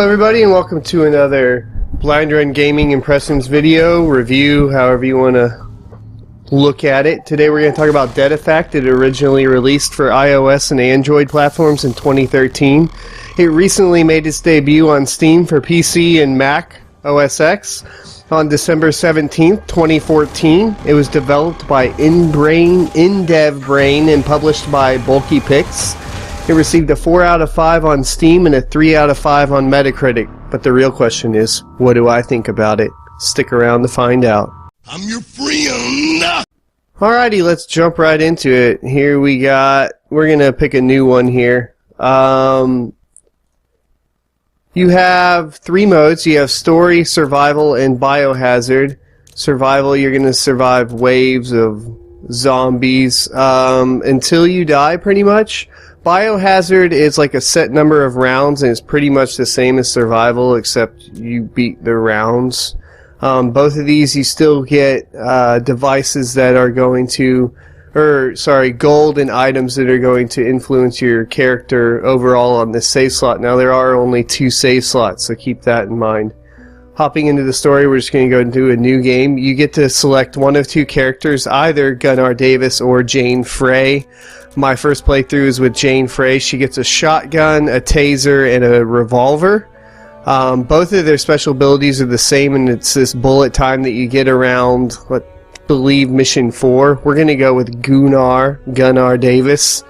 everybody, and welcome to another Blind Run Gaming Impressions video, review, however you want to look at it. Today we're going to talk about Dead Effect. It originally released for iOS and Android platforms in 2013. It recently made its debut on Steam for PC and Mac OS X on December 17th, 2014. It was developed by inDev Brain and published by BulkyPix. It received a 4 out of 5 on Steam and a 3 out of 5 on Metacritic. But the real question is, what do I think about it? Stick around to find out. I'm your friend! Alrighty, let's jump right into it. Here we're gonna pick a new one here. You have 3 modes. You have Story, Survival, and Biohazard. Survival, you're gonna survive waves of zombies until you die, pretty much. Biohazard is like a set number of rounds, and it's pretty much the same as Survival, except you beat the rounds. Both of these, you still get devices that are going to, gold and items that are going to influence your character overall on this save slot. Now, there are only 2 save slots, so keep that in mind. Hopping into the story, we're just going to go into a new game. You get to select one of 2 characters, either Gunnar Davis or Jane Frey. My first playthrough is with Jane Frey. She gets a shotgun, a taser, and a revolver. Both of their special abilities are the same, and it's this bullet time that you get around, I believe, Mission 4. We're going to go with Gunnar Davis,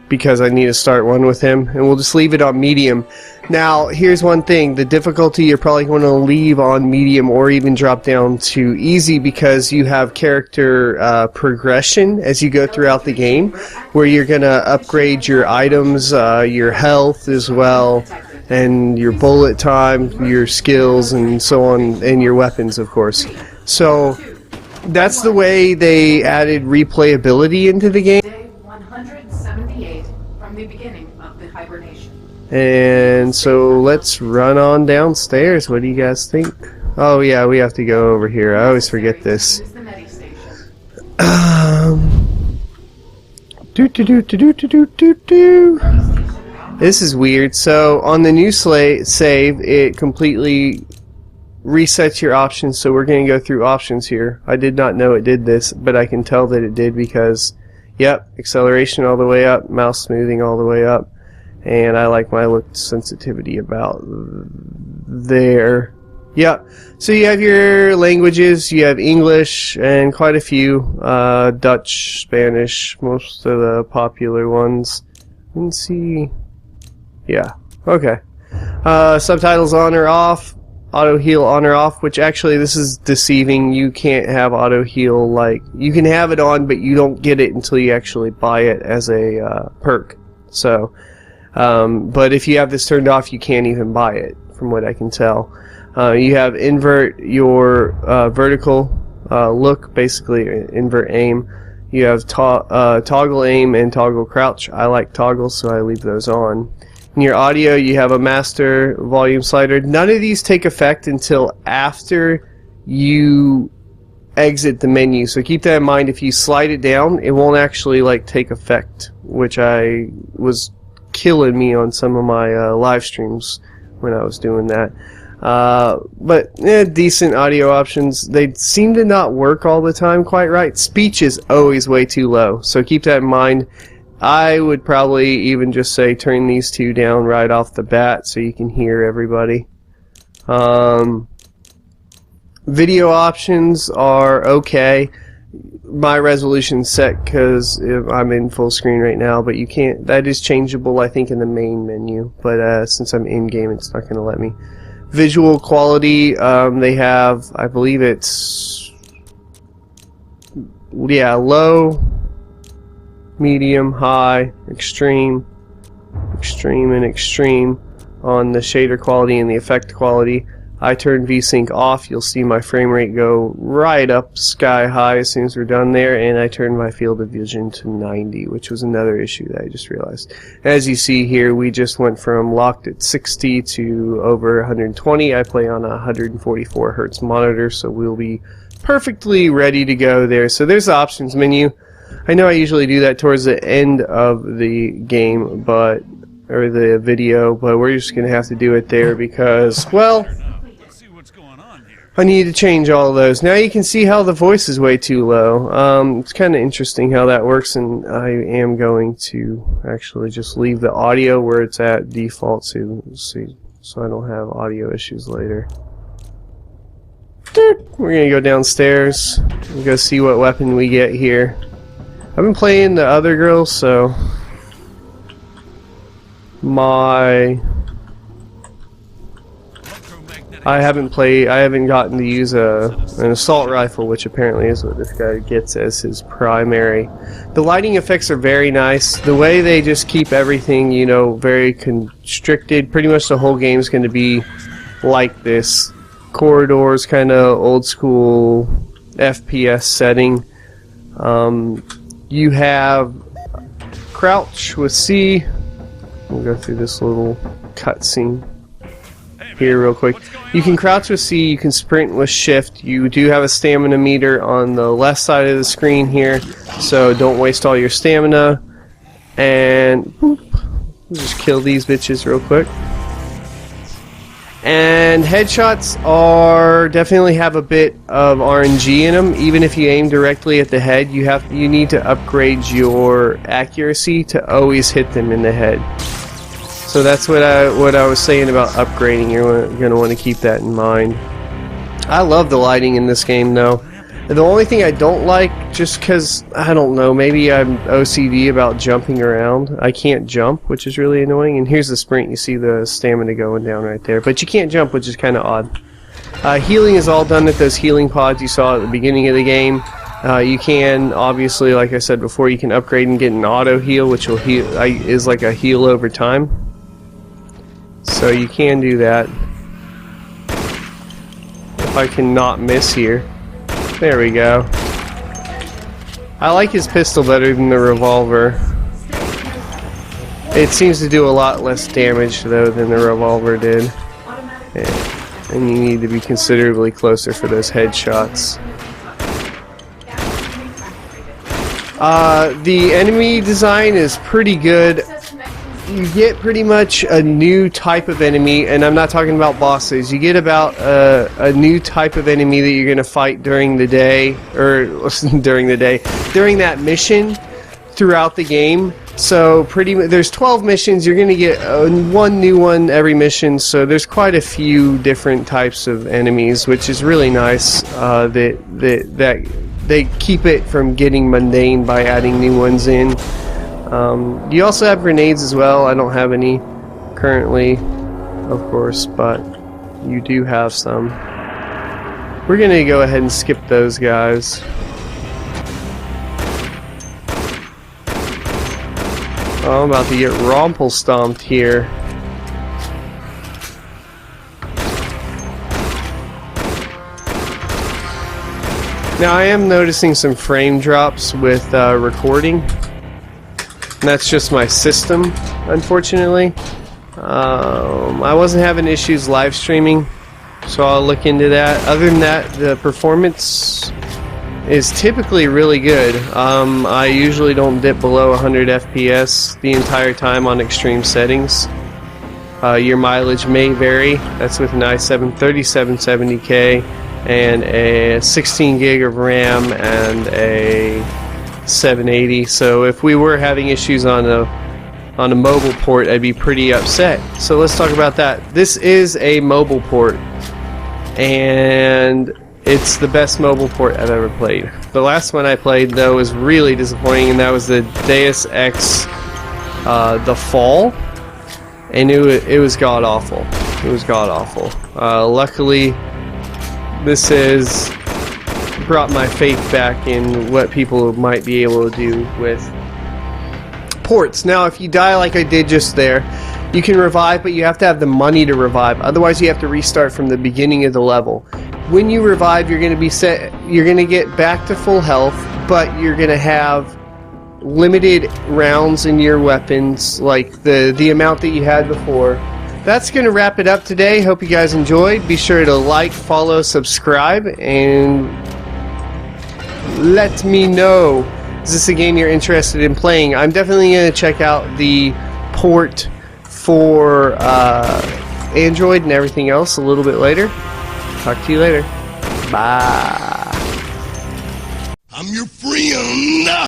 because I need to start one with him, and we'll just leave it on medium. Now, here's one thing. The difficulty you're probably going to leave on medium or even drop down to easy, because you have character progression as you go throughout the game, where you're going to upgrade your items, your health as well, and your bullet time, your skills, and so on, and your weapons, of course. So, that's the way they added replayability into the game. Day 178 from the beginning of the hibernation. And so let's run on downstairs. What do you guys think? Oh yeah, we have to go over here. I always forget this. This is weird. So on the new save, it completely resets your options. So we're going to go through options here. I did not know it did this, but I can tell that it did because, yep, acceleration all the way up, mouse smoothing all the way up. And I like my look sensitivity about there. Yeah. So you have your languages. You have English and quite a few. Dutch, Spanish, most of the popular ones. Let's see. Yeah. Okay. Subtitles on or off. Auto heal on or off, which actually this is deceiving. You can't have auto heal, you can have it on, but you don't get it until you actually buy it as a perk. So. But if you have this turned off, you can't even buy it, from what I can tell. You have invert your vertical look, basically invert aim. You have toggle aim and toggle crouch. I like toggle, so I leave those on. In your audio, you have a master volume slider. None of these take effect until after you exit the menu, so keep that in mind. If you slide it down, it won't actually take effect, which was killing me on some of my live streams when I was doing that. But decent audio options. They seem to not work all the time quite right. Speech is always way too low, so keep that in mind. I would probably even just say turn these 2 down right off the bat so you can hear everybody. Video options are okay. My resolution's set because I'm in full screen right now, but you can't. That is changeable, I think, in the main menu. But since I'm in game, it's not going to let me. Visual quality, they have, I believe it's, low, medium, high, extreme, and extreme on the shader quality and the effect quality. I turn VSync off. You'll see my frame rate go right up sky high as soon as we're done there, and I turn my field of vision to 90, which was another issue that I just realized. As you see here, we just went from locked at 60 to over 120. I play on a 144 Hertz monitor, so we'll be perfectly ready to go there. So there's the options menu. I know I usually do that towards the end of the game, but or the video, but we're just gonna have to do it there because, well, I need to change all of those. Now you can see how the voice is way too low. It's kind of interesting how that works, and I am going to actually just leave the audio where it's at default so I don't have audio issues later. We're gonna go downstairs and go see what weapon we get here. I've been playing the other girls, so I haven't gotten to use an assault rifle, which apparently is what this guy gets as his primary. The lighting effects are very nice. The way they just keep everything, you know, very constricted. Pretty much the whole game is going to be like this. Corridors, kind of old school FPS setting. You have crouch with C. We'll go through this little cutscene here real quick. You can crouch with C, you can sprint with shift. You do have a stamina meter on the left side of the screen here, so don't waste all your stamina. And boop, we'll just kill these bitches real quick. And headshots are definitely have a bit of RNG in them. Even if you aim directly at the head, you need to upgrade your accuracy to always hit them in the head. So that's what I was saying about upgrading. You're going to want to keep that in mind. I love the lighting in this game, though. The only thing I don't like, just because, I don't know, maybe I'm OCD about jumping around. I can't jump, which is really annoying. And here's the sprint. You see the stamina going down right there. But you can't jump, which is kind of odd. Healing is all done at those healing pods you saw at the beginning of the game. You can, obviously, like I said before, you can upgrade and get an auto heal, which will heal, is like a heal over time. So you can do that. If I can not miss here. There we go. I like his pistol better than the revolver. It seems to do a lot less damage, though, than the revolver did. And you need to be considerably closer for those headshots. The enemy design is pretty good. You get pretty much a new type of enemy, and I'm not talking about bosses. You get about a new type of enemy that you're going to fight during the day, or during that mission throughout the game. So there's 12 missions. You're going to get one new one every mission. So there's quite a few different types of enemies, which is really nice. That they keep it from getting mundane by adding new ones in. You also have grenades as well. I don't have any currently, of course, but you do have some. We're going to go ahead and skip those guys. Oh, I'm about to get romple-stomped here. Now I am noticing some frame drops with recording. And that's just my system, unfortunately. I wasn't having issues live streaming, so I'll look into that. Other than that, the performance is typically really good. I usually don't dip below 100 FPS the entire time on extreme settings. Your mileage may vary. That's with an i7 3770K and a 16 gig of RAM and a 780. So if we were having issues on a mobile port, I'd be pretty upset. So let's talk about that. This is a mobile port, and it's the best mobile port I've ever played. The last one I played, though, was really disappointing, and that was the Deus Ex The Fall, and it was god awful. It was god awful. Luckily, this has brought my faith back in what people might be able to do with ports. Now, if you die like I did just there, you can revive, but you have to have the money to revive. Otherwise, you have to restart from the beginning of the level. When you revive, you're going to be set. You're going to get back to full health, but you're going to have limited rounds in your weapons, like the amount that you had before. That's going to wrap it up today. Hope you guys enjoyed. Be sure to like, follow, subscribe, and let me know, is this a game you're interested in playing? I'm definitely going to check out the port for Android and everything else a little bit later. Talk to you later. Bye. I'm your friend.